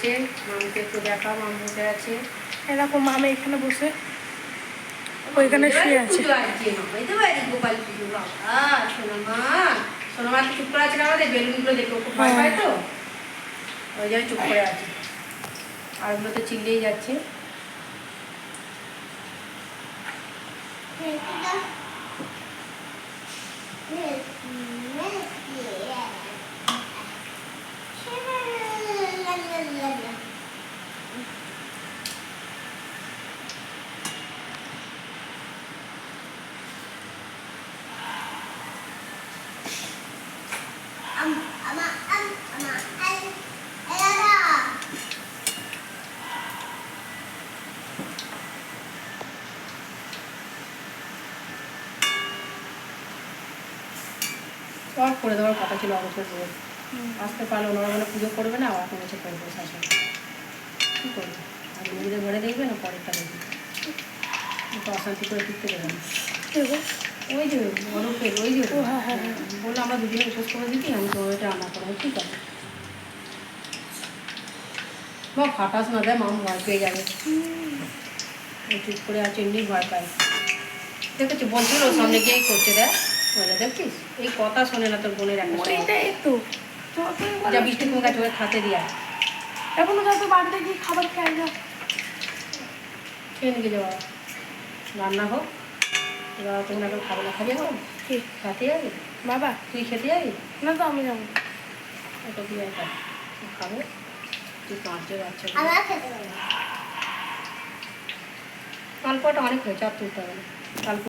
আছে, মামুকে একটু দেখা, মামু বসে আছে। এরকম মামা এখানে বসে ওইখানে শুয়ে আছে। গোপাল পুজো বাবা, সোনামা সোনামা তো চুপ করে আছে, আমাদের বেলুনগুলো দেখে খুব ভয় পায় তো, ওই জন্য চুপ করে আছে। আর ওগুলো তো চিল্লেই যাচ্ছে। সব করে দেওয়ার কথা ছিল অবসর রোজ, আসতে পারলো ওনারা বলে পুজো করবে না, আবার কোনো করবে শাশুড়ি, কী করবে? আর নিজেদের ঘরে দেখবে না পরেরটা দেখবে, একটু অশান্তি করে ফিরতে দেবে না। ওই যে অরূপের ওই যে বললো আমরা দুদিনে উপোস করে দিচ্ছি, আমি তো ওইটা রান্না করবো, ঠিক আছে বা ফাটাস না দেয়, মাম ভয় পেয়ে যাবে, চুপ করে আছে, এমনি ভয় পায়। দেখেছি বলছিল ওর সামনে গিয়েই করতে দেয়, ওইটা দেখছিস এই কথা শোনে না তোর বোনের একটা, যা বৃষ্টি কমে গেছে ওই খাতে দিয়া, এখনো তো বাড়িতে গিয়ে খাবার খেয়ে যা, খেয়ে নিয়ে যাওয়া রান্না হোক, এবার তুমি এখন খাবে না, খাবি এখন খেতে যাবি বাবা? তুই খেতে যাবি না তো আমি যাবো, ওটা দিয়ে খাবে, তুই কাঁচতে যাচ্ছে কালপটা অনেক হয়েছে, আর তুলতে হবে না কাল